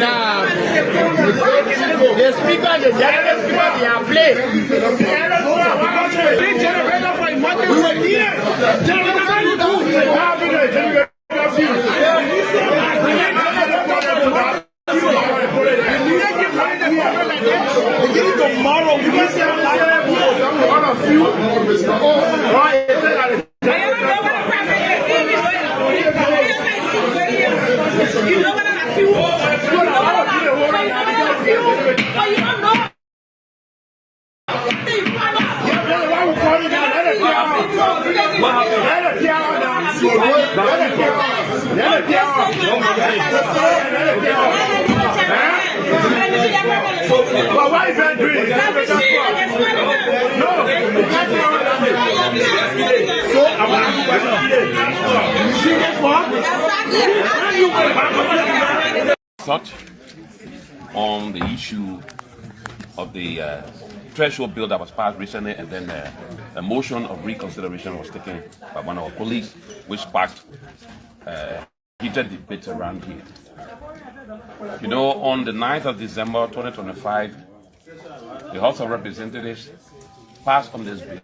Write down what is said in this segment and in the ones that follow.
Nah, the speaker, the general speaker, they are playing. We were here. Tomorrow, we can say you know what I feel? Well, why is that doing? Thought on the issue of the threshold bill that was passed recently, and then a motion of reconsideration was taken by one of our colleagues, which sparked heated debate around here. You know, on the 9th of December 2025, the House of Representatives passed on this bill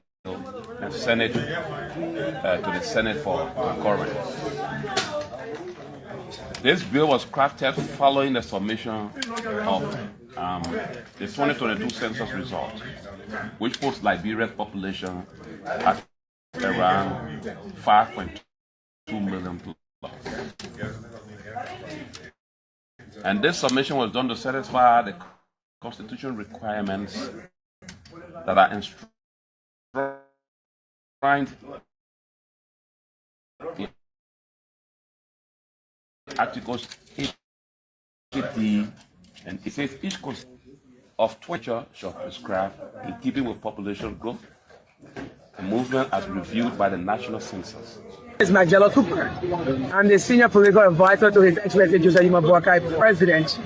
and sent it to the Senate for concurrence. This bill was crafted following the submission of the 2022 census result, which puts Liberia's population at around 5.2 million plus. And this submission was done to satisfy the constitutional requirements that are enshrined in Articles 80, and it says each cost of 20 shall prescribe, in keeping with population growth, a movement as reviewed by the National Census. Is Magella Cooper, and the senior political advisor to His Excellency Joseph Boakai, President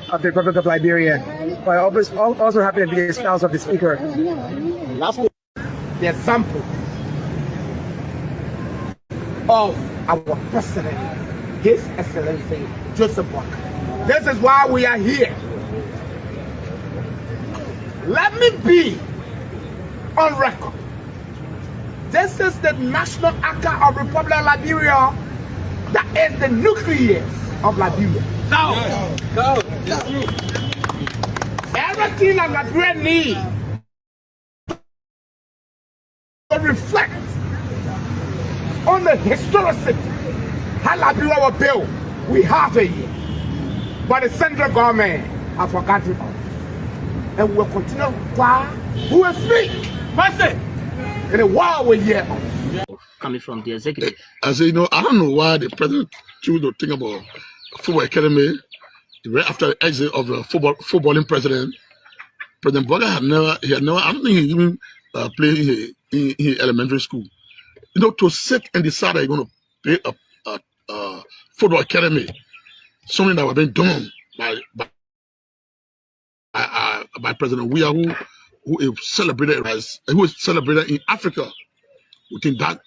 of the Republic of Liberia. But I also happen to be the spouse of the Speaker. The example of our President, His Excellency Joseph Boakai. This is why we are here. Let me be on record. This is the national anchor of Republic of Liberia. That is the nucleus of Liberia. Go. Everything that Liberia needs to reflect on the historicity how Liberia was built. We have it here, but the central government has forgotten about it, and we will continue who will speak. Mercy. In a while we're here. Coming from the executive. I say, I don't know why the president chose to think about football academy right after the exit of the footballing president. President Boakai had never, I don't think he even played in elementary school. To sit and decide that you're going to play a football academy, something that was being done by President Weah, who is celebrated in Africa. We think that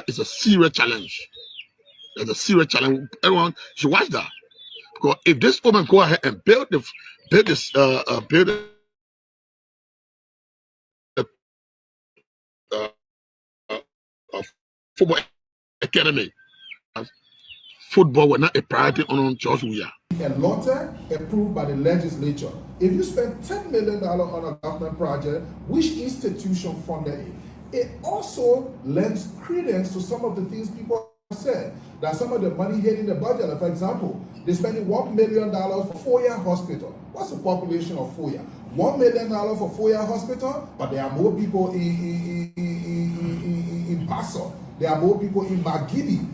is a serious challenge. That's a serious challenge. Everyone should watch that, because if this woman go ahead and build a football academy, football was not a priority on George Weah. A lottery approved by the legislature. If you spend $10 million on a government project, which institution funded it? It also lends credence to some of the things people have said, that some of the money hitting the budget. For example, they're spending $1 million for Foya Hospital. What's the population of Foya? $1 million for Foya Hospital, but there are more people in Basso. There are more people in Magidi.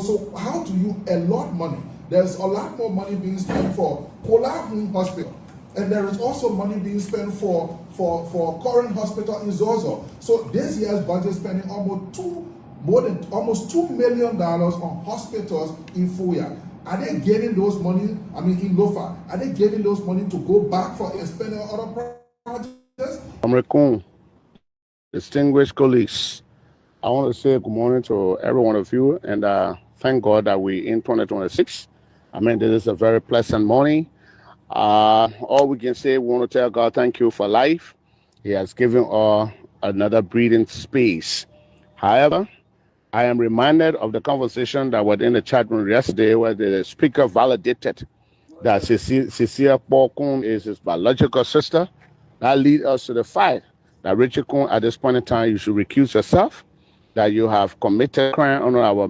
So how do you allot money? There's a lot more money being spent for Kolahun Hospital, and there is also money being spent for Current Hospital in Zozo. So this year's budget spending almost $2 million on hospitals in Foya. Are they getting those money? In Lofa, are they getting those money to go back for spending on other projects? American distinguished colleagues, I want to say good morning to every one of you, and thank God that we're in 2026. I mean, this is a very pleasant morning. All we can say, we want to tell God thank you for life. He has given us another breathing space. However, I am reminded of the conversation that was in the chat room yesterday where the speaker validated that Cecilia Paul is his biological sister. That leads us to the fact that Richard Kun, at this point in time, you should recuse yourself, that you have committed crime under our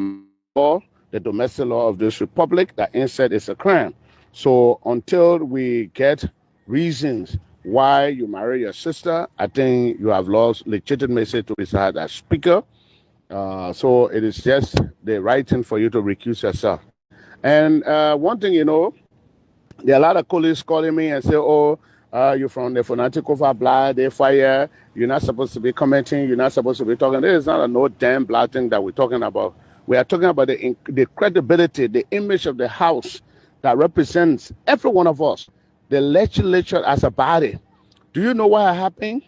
law, the domestic law of this republic, that incest is a crime. So until we get reasons why you marry your sister, I think you have lost legitimacy to reside as speaker. So it is just the right thing for you to recuse yourself. And one thing, there are a lot of colleagues calling me and say, oh, you're from the fanatic over blood, they fire, you're not supposed to be commenting, you're not supposed to be talking. There is not a no damn blood thing that we're talking about. We are talking about the credibility, the image of the house that represents every one of us, the legislature as a body. Do you know what happened?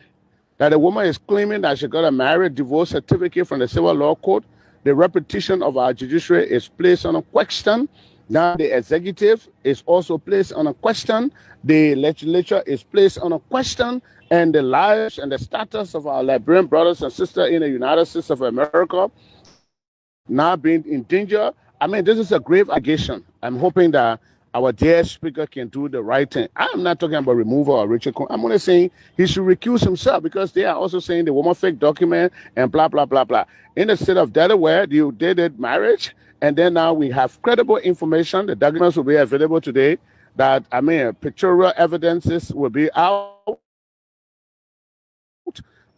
That a woman is claiming that she got a marriage divorce certificate from the civil law court. The reputation of our judiciary is placed on a question. Now the executive is also placed on a question. The legislature is placed on a question. And the lives and the status of our Liberian brothers and sisters in the United States of America now being in danger. I mean, this is a grave allegation. I'm hoping that our dear speaker can do the right thing. I'm not talking about removal of Richard Kun. I'm only saying he should recuse himself because they are also saying the woman fake document and blah, blah, blah, blah. In the state of Delaware, you did marriage, and then now we have credible information. The documents will be available today that, pictorial evidences will be out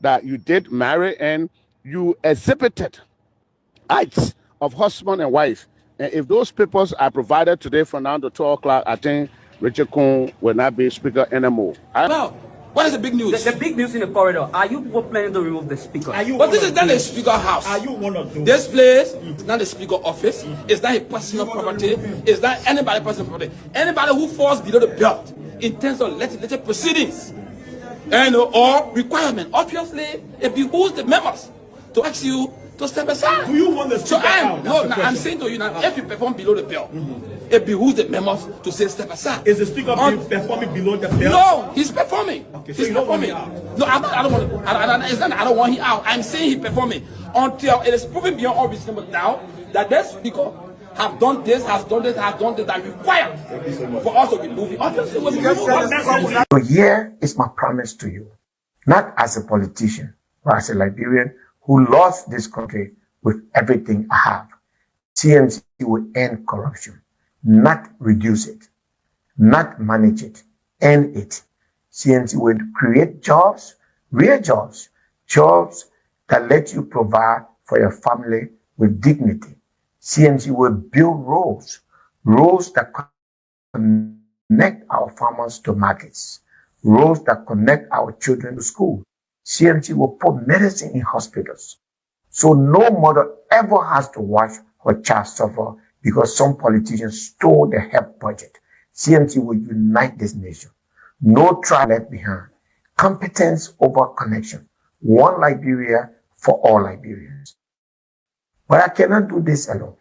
that you did marry and you exhibited acts of husband and wife. And if those papers are provided today from now to 12 o'clock, I think Richard Kun will not be speaker anymore. Now, what is the big news? The big news in the corridor. Are you people planning to remove the speaker? But this is not the speaker house. Are you one of those? This place is not the speaker office. It's not a personal property. It's not anybody's personal property. Anybody who falls below the belt in terms of legislative proceedings and or requirement, obviously it behooves the members to ask you to step aside. Do you want the speaker I'm saying to you now, if you perform below the belt, it behooves the members to say step aside. Is the speaker performing below the belt? No, he's performing. Okay, so he's performing. No, I don't want. It's not. I don't want him out. I'm saying he's performing until it is proven beyond all reasonable doubt that this speaker have done this, has done this, that required for us to remove him. Obviously, we'll remove him. So here is my promise to you, not as a politician, but as a Liberian who loves this country with everything I have. CMC will end corruption, not reduce it, not manage it, end it. CMC will create jobs, real jobs, jobs that let you provide for your family with dignity. CMC will build roads that connect our farmers to markets, roads that connect our children to school. CMC will put medicine in hospitals. So no mother ever has to watch her child suffer because some politicians stole the health budget. CMC will unite this nation. No tribe left behind. Competence over connection. One Liberia for all Liberians. But I cannot do this alone.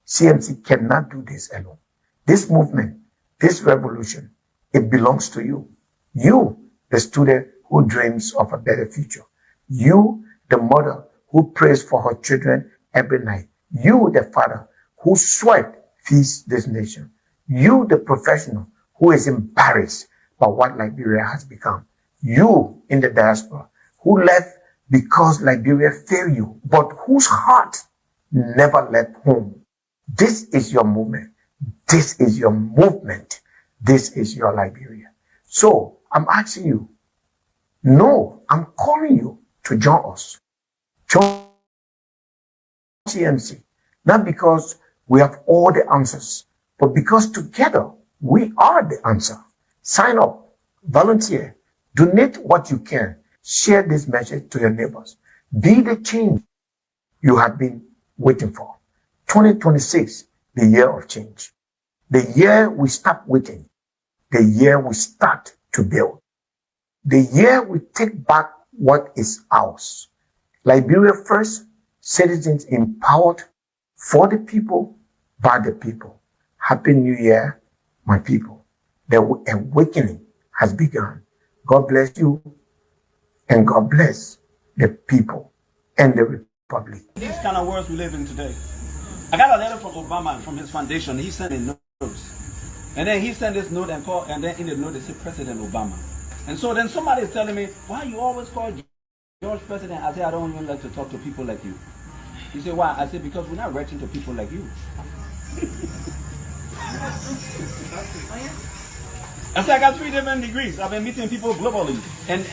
CMC cannot do this alone. This movement, this revolution, it belongs to you. You, the student who dreams of a better future. You, the mother who prays for her children every night. You, the father who sweat feeds this nation. You, the professional who is embarrassed by what Liberia has become. You, in the diaspora, who left because Liberia failed you, but whose heart never left home. This is your movement. This is your movement. This is your Liberia. So I'm asking you, no, I'm calling you to join us. Join CMC. Not because we have all the answers, but because together we are the answer. Sign up, volunteer, donate what you can. Share this message to your neighbors. Be the change you have been waiting for. 2026, the year of change. The year we stop waiting. The year we start to build. The year we take back what is ours. Liberia first, citizens empowered for the people, by the people. Happy New Year, my people. The awakening has begun. God bless you, and God bless the people and the republic. These kind of words we live in today. I got a letter from Obama from his foundation. He sent a note, and then he sent this note and called, and then in the note they said President Obama. And so then somebody is telling me, why you always call George President? I said, I don't even like to talk to people like you. He said, why? I said, because we're not writing to people like you. I said, I got 3 different degrees. I've been meeting people globally. And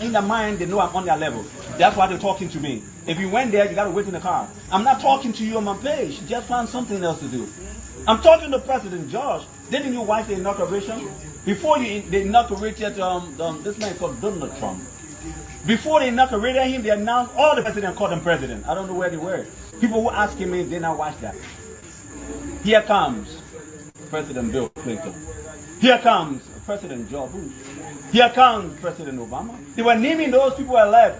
in their mind, they know I'm on their level. That's why they're talking to me. If you went there, you got to wait in the car. I'm not talking to you on my page. Just find something else to do. I'm talking to President George. Didn't you watch the inauguration? Before they inaugurated this man called Donald Trump. Before they inaugurated him, they announced all the presidents called him president. I don't know where they were. People were asking me, they not watch that. Here comes President Bill Clinton. Here comes President George Bush. Here comes President Obama. They were naming those people alive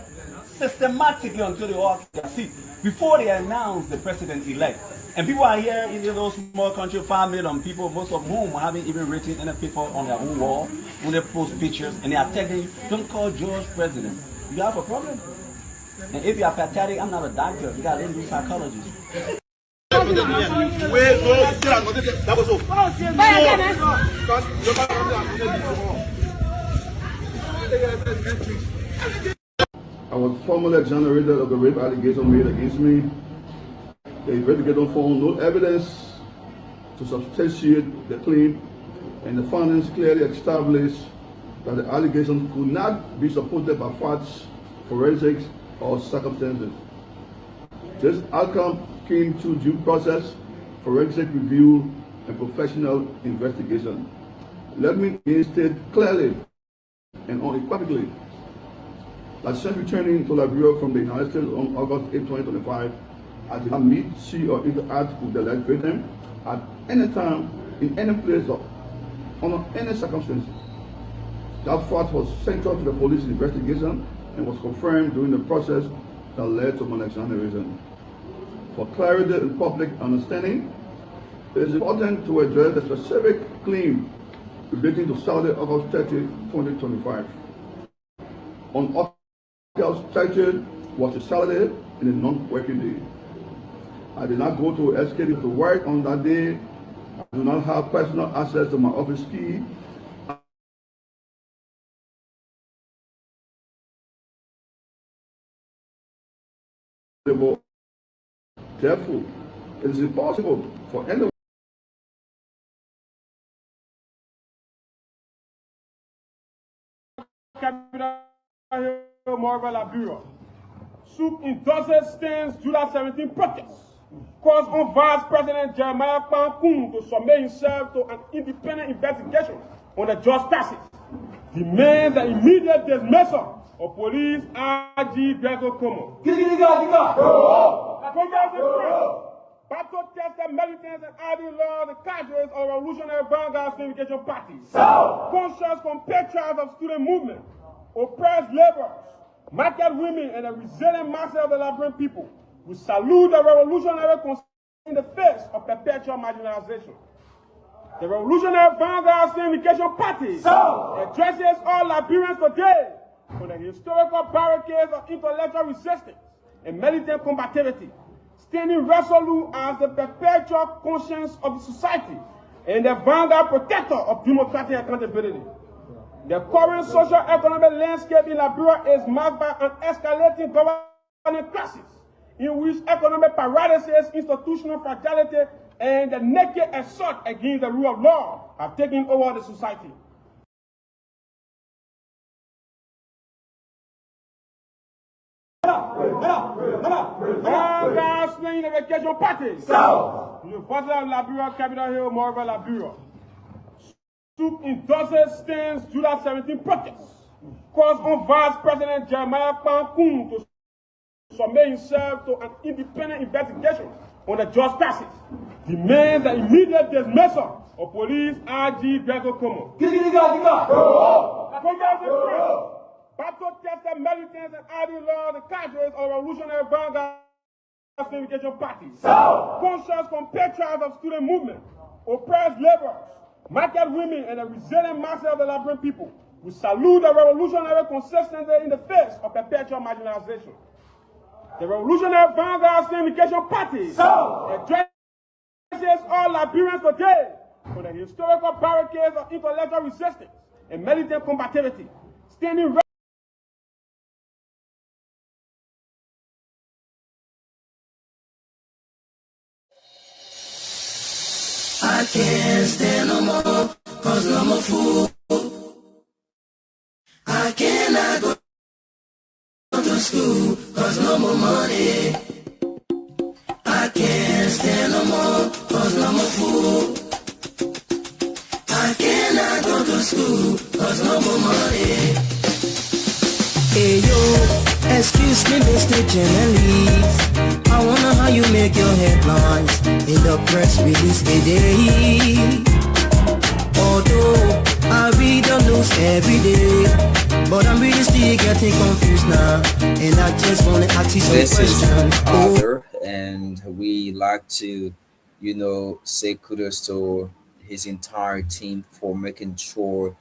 systematically until they all got seat before they announced the president-elect. And people are here in those small countries, 5 million people, most of whom haven't even written any paper on their own wall, when they post pictures, and they are telling you, don't call George president. You have a problem. And if you are pathetic, I'm not a doctor. You got to do psychology. I was formally exonerated of the rape allegation made against me. The investigator found no evidence to substantiate the claim, and the findings clearly established that the allegations could not be supported by facts, forensics, or circumstances. This outcome came through due process, forensic review, and professional investigation. Let me state clearly and unequivocally that since returning to Liberia from the United States on August 8, 2025, I did not meet, see, or interact with the alleged victim at any time, in any place, or under any circumstances. That fact was central to the police investigation and was confirmed during the process that led to my exoneration. For clarity and public understanding, it is important to address the specific claim relating to Saturday, August 30, 2025. On August 30 was a Saturday and a non-working day. I did not go to SKD to work on that day. I do not have personal access to my office key. Therefore, it is impossible for anyone Soup endorses stands July 17 protest. Calls on Vice President Jeremiah Pankoun to submit himself to an independent investigation on the just passage. Demand the immediate dismissal of police IG Greco Como. Battle-tested militants and ID law, the cadres of Revolutionary Vanguard Syndication Party. Conscious compatriots of student movement, oppressed laborers, market women, and the resilient masses of the Liberian people. We salute the revolutionary concern in the face of perpetual marginalization. The Revolutionary Vanguard Syndication Party addresses all Liberians today on the historical barricades of intellectual resistance and militant combativity, standing resolute as the perpetual conscience of the society and the vanguard protector of democratic accountability. The current socio-economic landscape in Liberia is marked by an escalating governing crisis in which economic paralysis, institutional fragility, and the naked assault against the rule of law have taken over the society. Vanguard Syndication Party. University of Liberia, Capitol Hill, Monrovia, Liberia. Soup endorses stands July 17 protest. Calls on Vice President Jeremiah Pankoun to submit himself to an independent investigation on the just passage. Demand the immediate dismissal of police IG Greco Como. Battle-tested militants and ID law, the cadres of Revolutionary Vanguard Syndication Party. Conscious compatriots of student movement, oppressed laborers, market women, and the resilient masses of the Liberian people. We salute the revolutionary consistency in the face of perpetual marginalization. The Revolutionary Vanguard Syndication Party addresses all Liberians today for the historical barricades of intellectual resistance and militant combativity, standing ready. I can't stand no more, cause I'm a fool. I cannot go to school, cause no more money. I can't stand no more, cause I'm a fool. I cannot go to school, cause no more money. Hey yo, excuse me Mr. Journalist, I wonder how you make your headlines in the press release today. Although I read the news every day, but I'm really still getting confused now, and I just want to ask you some questions. This is Arthur, and we like to, say kudos to his entire team for making sure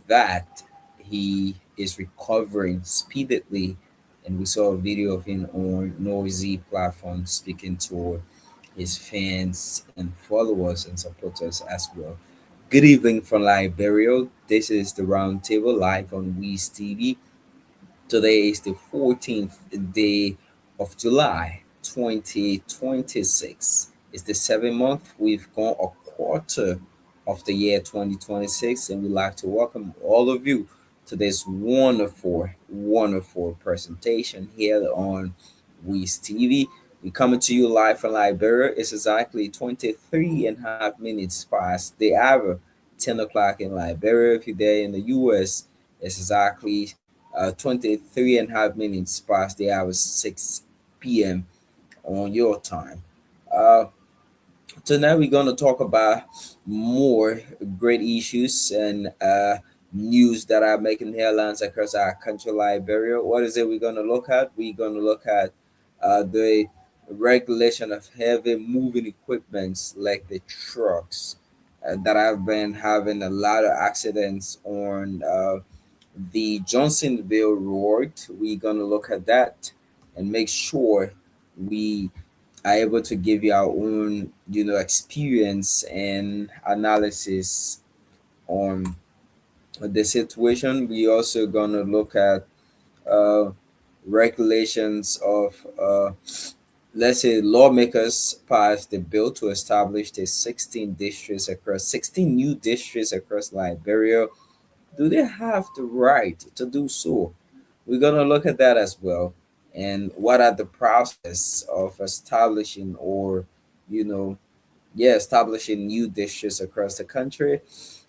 that he is recovering speedily. And we saw a video of him on Noisy platform speaking to his fans and followers and supporters as well. Good evening from Liberia. This is the Roundtable live on Wizz TV. Today is the 14th day of July 2026. It's the 7th month. We've gone a quarter of the year 2026, and we'd like to welcome all of you to this wonderful presentation here on Wizz TV. We're coming to you live from Liberia. It's exactly 23 and a half minutes past the hour, 10 o'clock in Liberia. If you're there in the US, it's exactly 23 and a half minutes past the hour, 6 p.m. on your time. Tonight we're going to talk about more great issues and news that are making headlines across our country, Liberia. What is it we're going to look at? We're going to look at the regulation of heavy moving equipments like the trucks that have been having a lot of accidents on the Johnsonville Road. We're going to look at that and make sure we are able to give you our own, experience and analysis on the situation. We also going to look at regulations of let's say lawmakers passed the bill to establish the 16 new districts across Liberia. Do they have the right to do so? We're going to look at that as well. And what are the process of establishing or, establishing new districts across the country.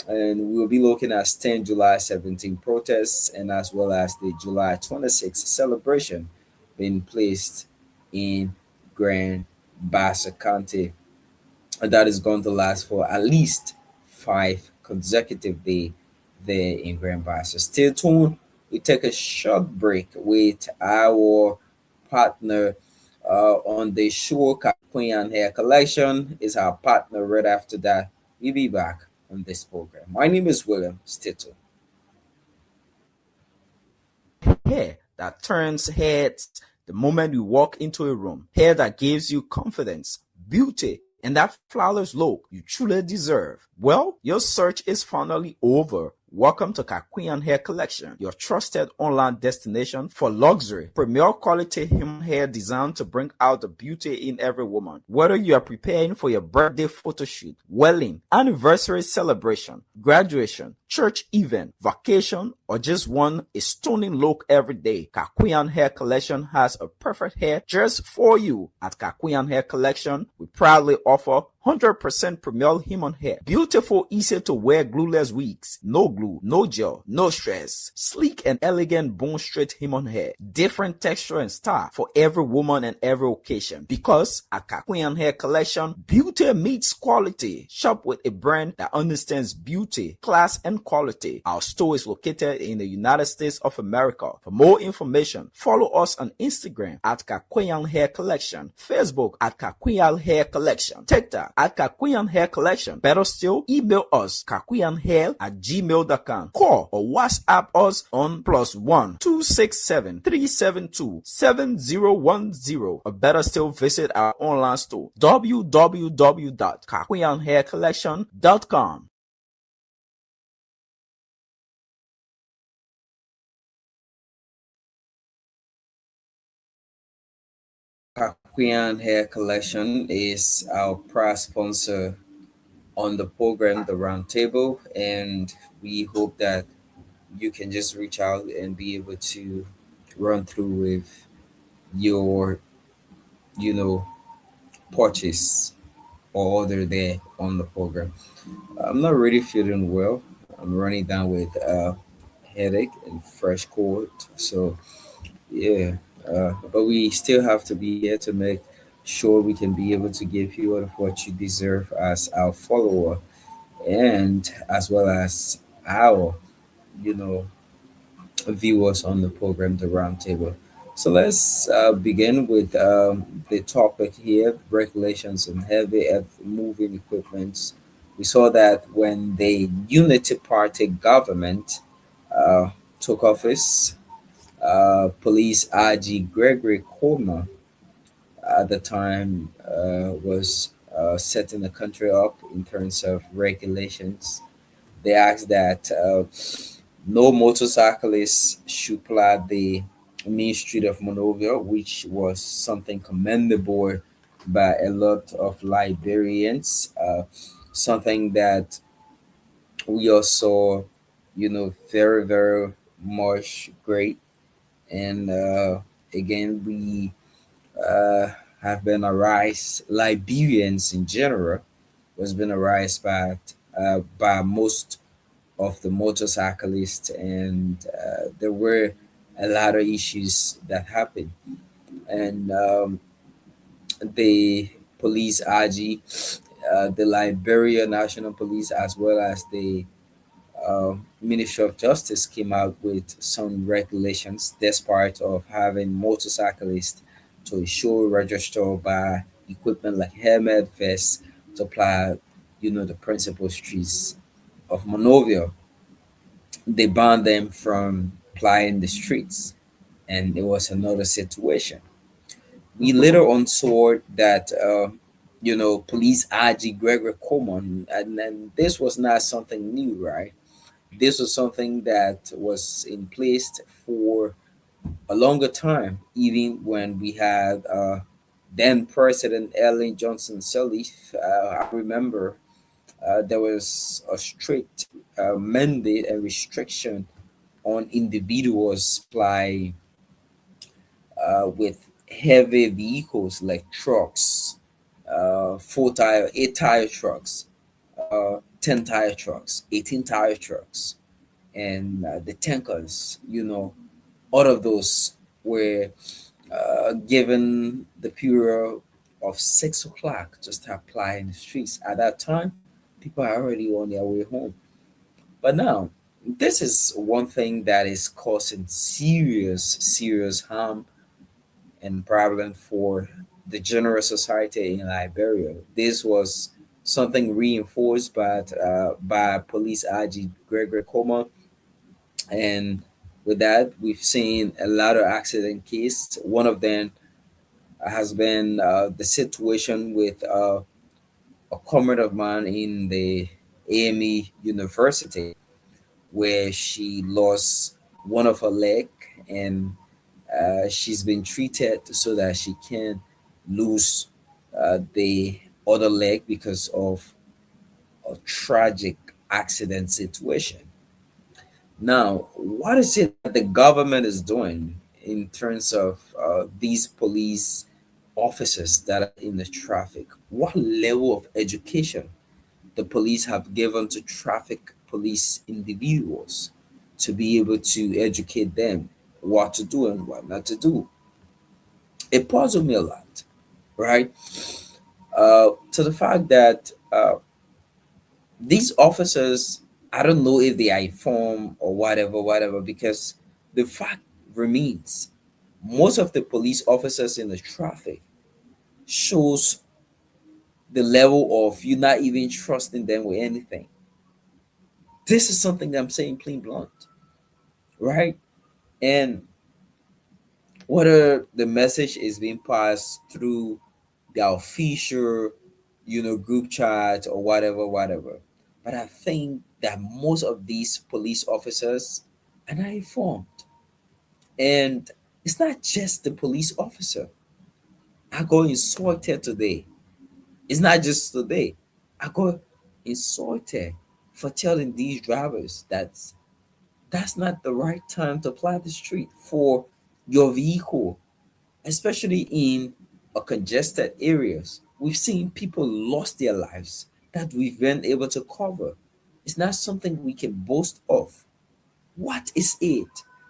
And we'll be looking at 10 July 17 protests and as well as the July 26 celebration being placed in Grand Bassa County. And that is going to last for at least 5 consecutive days there in Grand Bassa. Stay tuned. We take a short break with our partner on the show. Queen Hair Collection is our partner. Right after that, we'll be back on this program. My name is William. Stay tuned. Hair that turns heads the moment you walk into a room. Hair that gives you confidence, beauty, and that flawless look you truly deserve. Well, your search is finally over. Welcome to Kakuyan Hair Collection, your trusted online destination for luxury, premier quality human hair designed to bring out the beauty in every woman. Whether you are preparing for your birthday photo shoot, wedding, anniversary celebration, graduation, church event, vacation, or just want a stunning look every day, Kakuyan Hair Collection has a perfect hair just for you. At Kakuyan Hair Collection, we proudly offer 100% premier human hair. Beautiful, easy to wear glueless wigs. No glue, no gel, no stress. Sleek and elegant bone straight human hair. Different texture and style for every woman and every occasion. Because at Kakuyan Hair Collection, beauty meets quality. Shop with a brand that understands beauty, class, and quality. Our store is located in the United States of America. For more information, follow us on Instagram at Kakweyan Hair Collection, Facebook at Kakweyan Hair Collection, TikTok at Kakweyan Hair Collection. Better still, email us kakweyanhair@gmail.com. Call or WhatsApp us on +1 267 372 7010. Or better still, visit our online store www.kakweyanhaircollection.com. Kakweyan Hair Collection is our proud sponsor on the program, the Roundtable, and we hope that you can just reach out and be able to run through with your, you know, purchase or order there on the program. I'm not really feeling well. I'm running down with a headache and fresh cold. So yeah, but we still have to be here to make sure we can be able to give you all of what you deserve as our follower, and as well as our, you know, viewers on the program, the roundtable. So let's begin with the topic here: regulations on heavy earth moving equipment. We saw that when the Unity Party government uh, took office, Police RG Gregory Coleman at the time was setting the country up in terms of regulations. They asked that no motorcyclists should ply the main street of Monrovia, which was something commendable by a lot of Liberians. Something that we also, very, very much great. And again, we have been arised, Liberians in general, was been arised by most of the motorcyclists, and there were a lot of issues that happened. And the police RG, the Liberia National Police, as well as the Ministry of Justice, came out with some regulations, despite of having motorcyclists to ensure register by equipment like helmet, vests to apply, the principal streets of Monrovia. They banned them from plying the streets, and it was another situation. We later on saw that police RG Gregory Coleman, and this was not something new, right? This was something that was in place for a longer time, even when we had then President Ellen Johnson Sirleaf. I remember there was a strict mandate and restriction on individuals fly with heavy vehicles like trucks, 4 tire, 8 tire trucks, 10 tire trucks, 18 tire trucks, and the tankers. All of those were given the period of 6 o'clock to start plying the streets. At that time, people are already on their way home. But now, this is one thing that is causing serious, serious harm and problem for the general society in Liberia. This was something reinforced by Police IG Gregory Coleman, and with that, we've seen a lot of accident cases. One of them has been the situation with a comrade of mine in the AME University, where she lost one of her leg, and she's been treated so that she can lose the other leg because of a tragic accident situation. Now, what is it that the government is doing in terms of these police officers that are in the traffic? What level of education the police have given to traffic police individuals to be able to educate them what to do and what not to do? It puzzled me a lot, right? To the fact that these officers I don't know if they are informed or whatever, whatever, because the fact remains most of the police officers in the traffic shows the level of you not even trusting them with anything. This is something that I'm saying plain blunt, right? And whether the message is being passed through the official, group chat or whatever, whatever. But I think that most of these police officers are not informed. And it's not just the police officer. I got insulted today. It's not just today. I got insulted for telling these drivers that that's not the right time to plow the street for your vehicle, especially in a congested areas. We've seen people lost their lives that we've been able to cover. It's not something we can boast of. What is it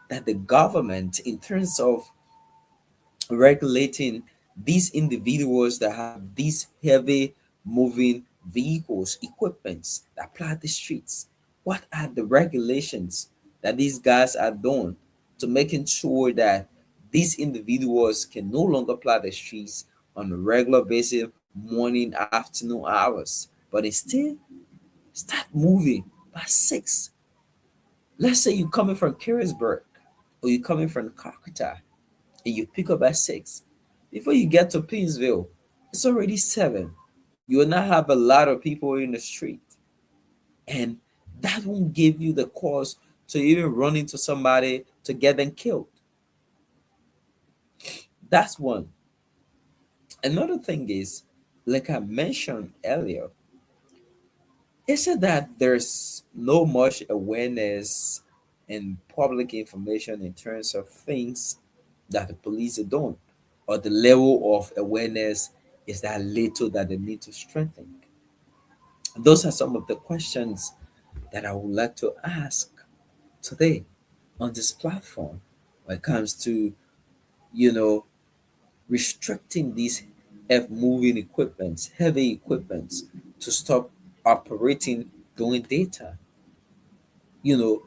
that the government, in terms of regulating these individuals that have these heavy moving vehicles, equipments that plow the streets, what are the regulations that these guys are doing to making sure that these individuals can no longer plow the streets on a regular basis, morning, afternoon hours, but instead start moving by 6? Let's say you're coming from Carisburg or you're coming from Calcutta and you pick up at 6. Before you get to Pinsville, it's already 7. You will not have a lot of people in the street. And that won't give you the cause to even run into somebody to get them killed. That's one. Another thing is, like I mentioned earlier, is it that there's no much awareness and public information in terms of things that the police are doing, or the level of awareness is that little that they need to strengthen? Those are some of the questions that I would like to ask today on this platform when it comes to, you know, restricting these moving equipments, heavy equipments, to stop operating during daytime. You know,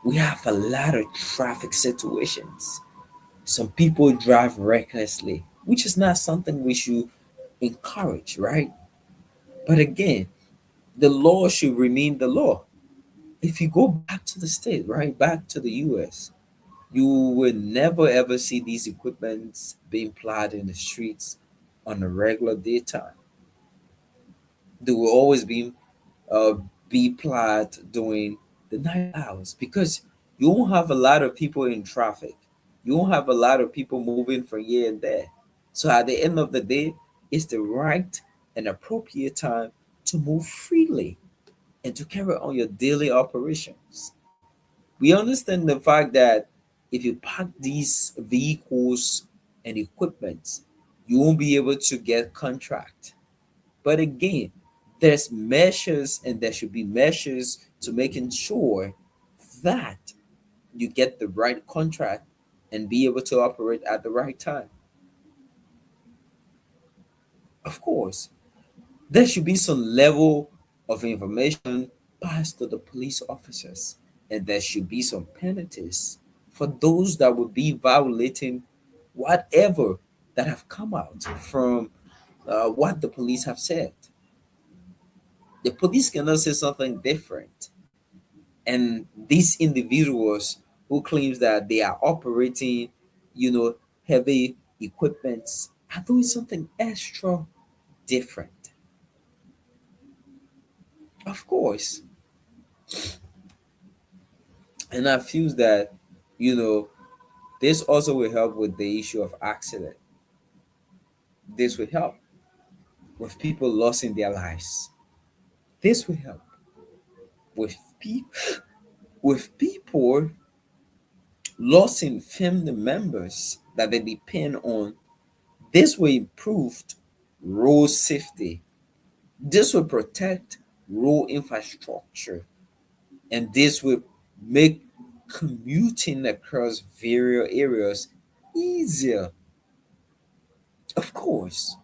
we have a lot of traffic situations. Some people drive recklessly, which is not something we should encourage, right? But again, the law should remain the law. If you go back to the state, right, back to the US, you will never ever see these equipments being plied in the streets on a regular daytime. They will always uh, be plied during the night hours because you won't have a lot of people in traffic. You won't have a lot of people moving from here and there. So at the end of the day, it's the right and appropriate time to move freely and to carry on your daily operations. We understand the fact that if you park these vehicles and equipment, you won't be able to get contract. But again, there's measures and there should be measures to making sure that you get the right contract and be able to operate at the right time. Of course, there should be some level of information passed to the police officers, and there should be some penalties for those that would be violating whatever that have come out from what the police have said. The police cannot say something different, and these individuals who claims that they are operating, heavy equipments are doing something extra different. Of course, and I feel that you know this also will help with the issue of accident. This will help with people losing their lives. This will help with people losing family members that they depend on. This will improve road safety. This will protect road infrastructure, and this will make commuting across various areas easier. Of course,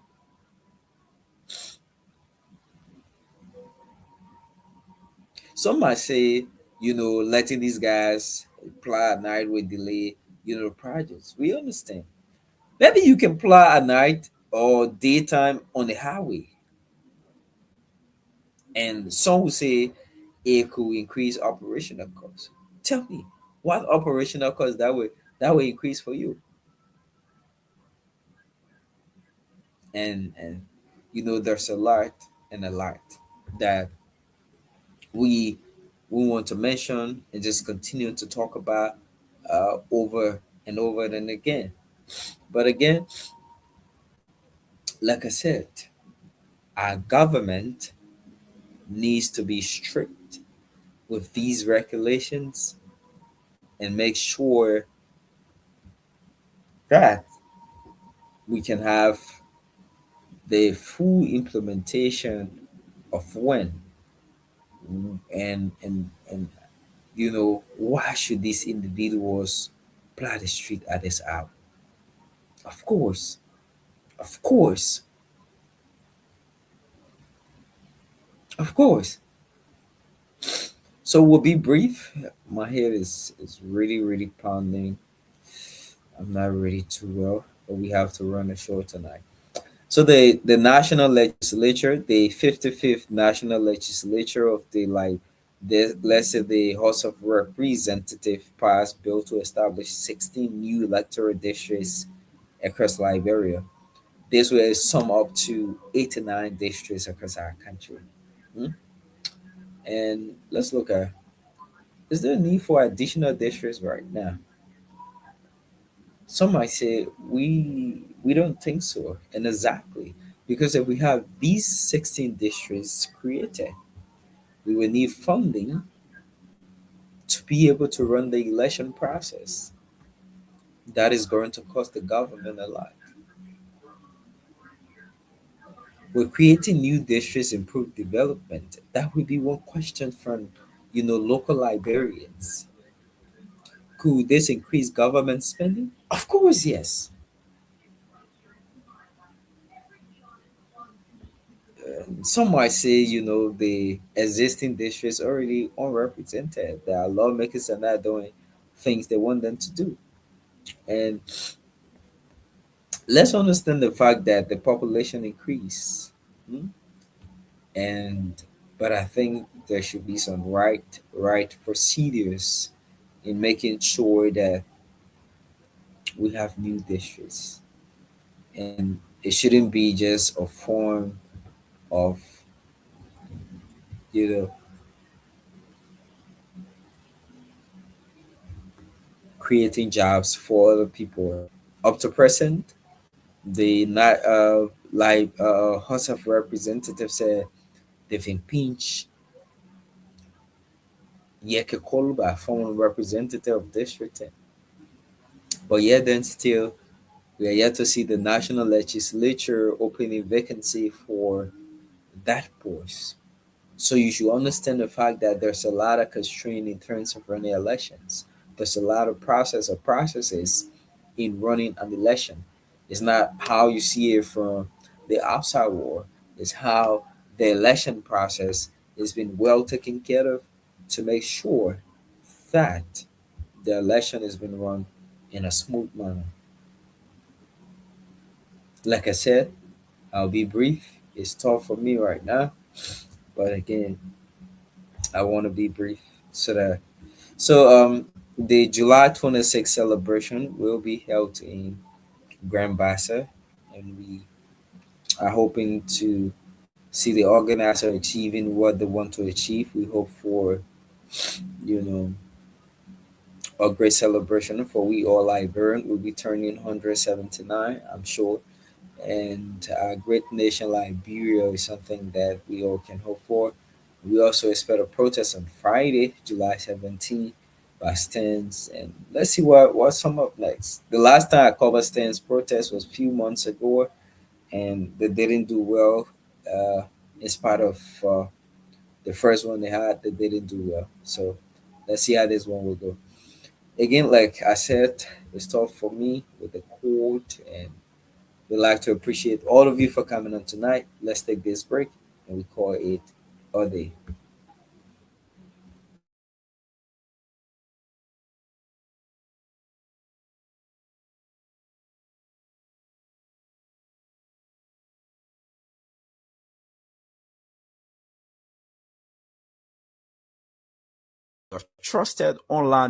Some might say, letting these guys ply at night will delay, projects. We understand. Maybe you can ply at night or daytime on the highway. And some will say it could increase operational costs. Tell me, what operational costs that will increase for you? And there's a lot and a lot that we we want to mention and just continue to talk about over and over and again. But again, like I said, our government needs to be strict with these regulations and make sure that we can have the full implementation of when and why should these individuals ply the street at this hour? Of course, of course, of course. So we'll be brief. My head is really really pounding. I'm not ready too well, but we have to run a show tonight. So the national legislature, the 55th national legislature of the let's say the House of Representatives passed bill to establish 16 new electoral districts across Liberia. This will sum up to 89 districts across our country. Hmm? And let's look at, is there a need for additional districts right now? Some might say we don't think so, and exactly because if we have these 16 districts created, we will need funding to be able to run the election process. That is going to cost the government a lot. We're creating new districts, improve development. That would be one question from local librarians. Could this increase government spending? Of course, yes. Some might say, the existing districts already unrepresented. There are lawmakers that are not doing things they want them to do. And let's understand the fact that the population increase. Hmm? And but I think there should be some right procedures in making sure that we have new districts. And it shouldn't be just a form of, you know, creating jobs for other people. Up to present, the not House of Representatives said they've impeached Yeke Koluba, former representative of District 10. But yet then still, we are yet to see the national legislature opening vacancy for that post. So you should understand the fact that there's a lot of constraint in terms of running elections. There's a lot of processes in running an election. It's not how you see it from the outside world. It's how the election process has been well taken care of to make sure that the election has been run in a smooth manner. Like I said, I'll be brief. It's tough for me right now, but again, I want to be brief the July 26th celebration will be held in Grand Bassa, and we are hoping to see the organizer achieving what they want to achieve. We hope for, you know, a great celebration for we all Liberian. We'll be turning 179, I'm sure. And a great nation Liberia is something that we all can hope for. We also expect a protest on Friday, July 17th by Stans. And let's see what's come up next. The last time I covered Stans protest was a few months ago, and they didn't do well. In spite of the first one they had, they didn't do well. So let's see how this one will go. Again, like I said, it's tough for me with the court, and we'd like to appreciate all of you for coming on tonight. Let's take this break and we call it a day. your trusted online.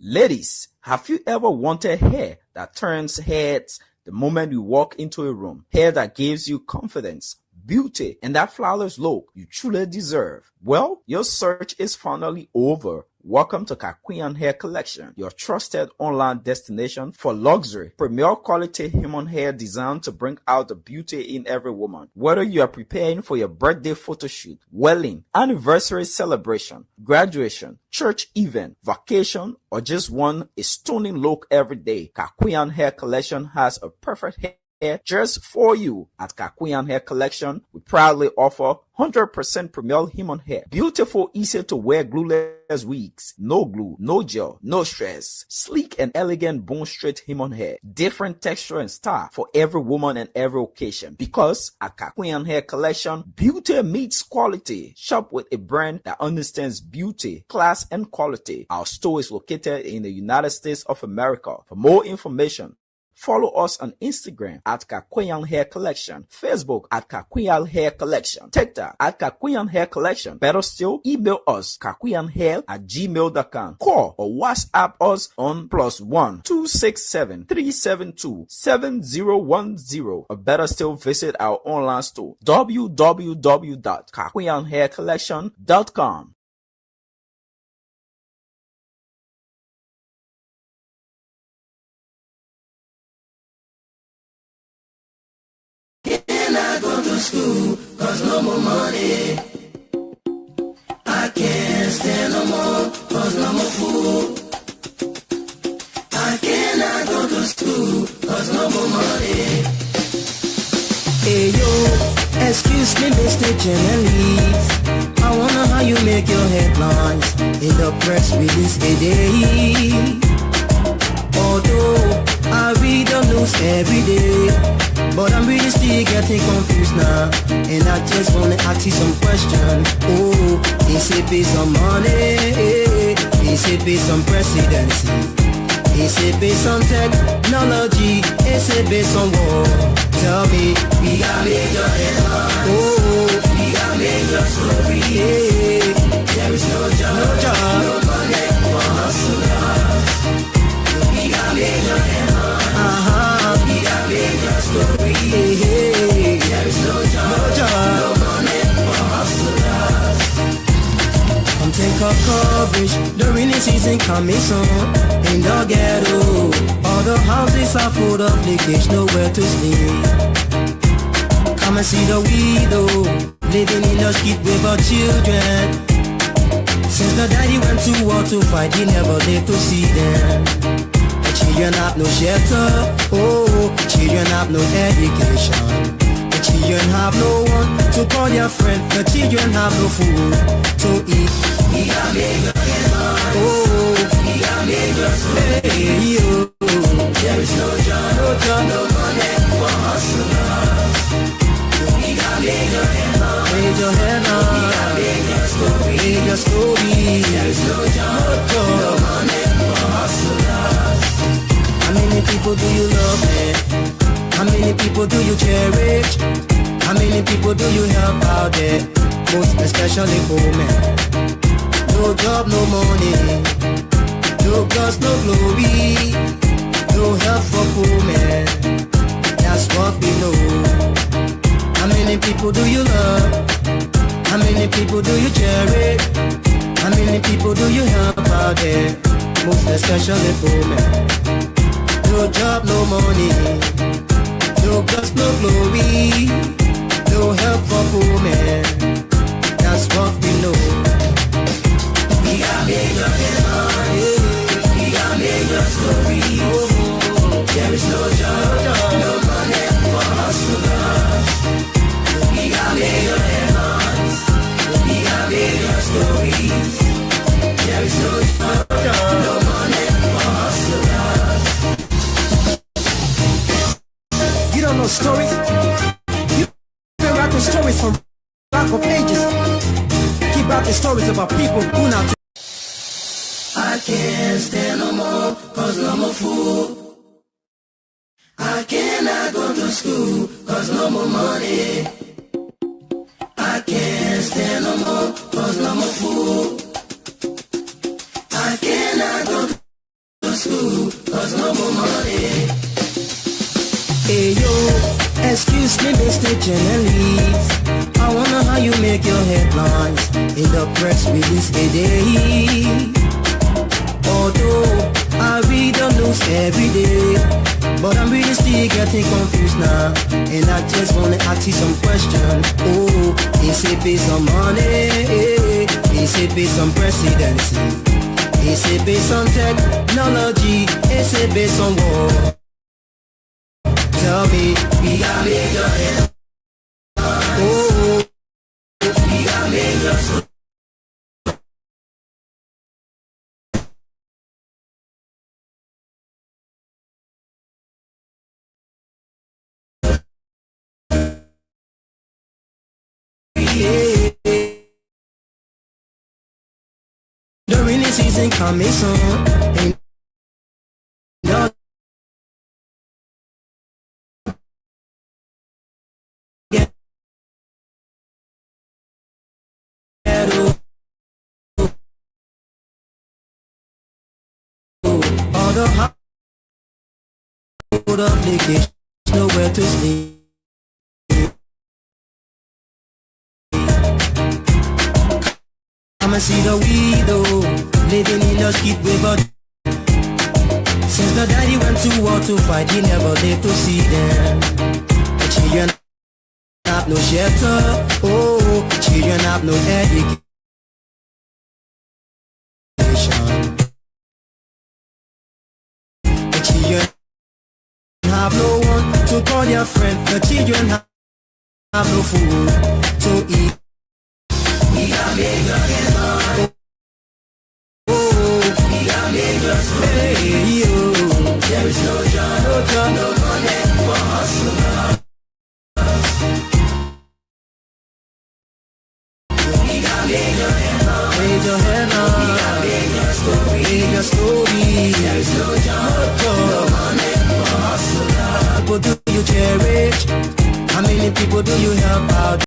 Ladies, have you ever wanted hair that turns heads the moment you walk into a room? Hair that gives you confidence, beauty, and that flawless look you truly deserve? Well, your search is finally over. Welcome to Kakuyan Hair Collection, your trusted online destination for luxury, premier quality human hair designed to bring out the beauty in every woman. Whether you are preparing for your birthday photo shoot, wedding, anniversary celebration, graduation, church event, vacation, or just want a stunning look every day, Kakuyan Hair Collection has a perfect hair just for you. At Kakuyan Hair Collection, we proudly offer 100% premier human hair. Beautiful, easy to wear glueless wigs. No glue, no gel, no stress. Sleek and elegant bone straight human hair. Different texture and style for every woman and every occasion. Because at Kakuyan Hair Collection, beauty meets quality. Shop with a brand that understands beauty, class, and quality. Our store is located in the United States of America. For more information, follow us on Instagram at Kakuyan Hair Collection, Facebook at Kakuyan Hair Collection, TikTok at Kakuyan Hair Collection. Better still, email us kakuyanhair@gmail.com. Call or WhatsApp us on +1 267 372 7010. Or better still, visit our online store www.kakuyanhaircollection.com. I go to school, cause no more money. I can't stand no more, cause no more food. I cannot go to school, cause no more money. Hey yo, excuse me, Mr. Journalist, I wonder how you make your headlines in the press release today. Although I read the news every day, but I'm really still getting confused now, and I just wanna ask you some questions. Oh, is it based on money? Is it based on presidency? Is it based on technology? Is it based on war? Tell me, we got major headlines. Oh, we got major story. Yeah. There is no job, no money for hustlers. We got major headlines. We got major story. Hey, there is no job, no money for hustlers. Come take a coverage, the rainy season coming soon. In the ghetto, all the houses are full of leakage, nowhere to sleep. Come and see the widow, living in the street with her children. Since the daddy went to war to fight, he never lived to see them. Children have no shelter, oh, children have no education. The children have no one to call their friend. The children have no food to eat. We are major headlines. Oh, we are major stories. There is no job, no money for hustlers. We got major headlines. Major headlines. We got major stories. Major stories. There is no job, no money for hustlers. How many people do you love, man? How many people do you cherish? How many people do you help out there? Most especially poor men. No job, no money. No gods, no glory. No help for poor men. That's what we know. How many people do you love? How many people do you cherish? How many people do you help out there? Most especially poor men. No job, no money, no gods, no glory, no help for poor men. That's what we know. We got major headlines, we got major stories. There is no job, no money for hustlers. We got major headlines, we got major stories. There is no job, no money for hustlers. You don't know stories? You've been writing stories from back of ages. Keep writing stories about people who not. I can't stand no more, cause no more food. I cannot go to school, cause no more money. I can't stand no more, cause no more food. cannot go to school, cause no more money. Hey yo, excuse me, Mr. Journalist, I wonder how you make your headlines in the press release a day. Although I read the news every day, but I'm really still getting confused now, and I just wanna ask you some questions. Oh, is it based on money? Is it based on presidency? Is it based on technology? Is it based on war? Tell me, we got make your head. Oh, we got make your soul. The rainy season coming soon, and no all the hot obligation, nowhere to sleep. I'ma see the widow living in the street with a. Since the daddy went to war to fight, he never lived to see them. The children have no shelter, oh, children have no education. The children have no one to call their friend. The children have no food to eat. We got made again, oh, we got made us. Hey, yo, there is no job, no money for hustle. We got made again, raise your hand up. We got made your story, there is no job, no money for hustle. People do you cherish? How many people do you help out?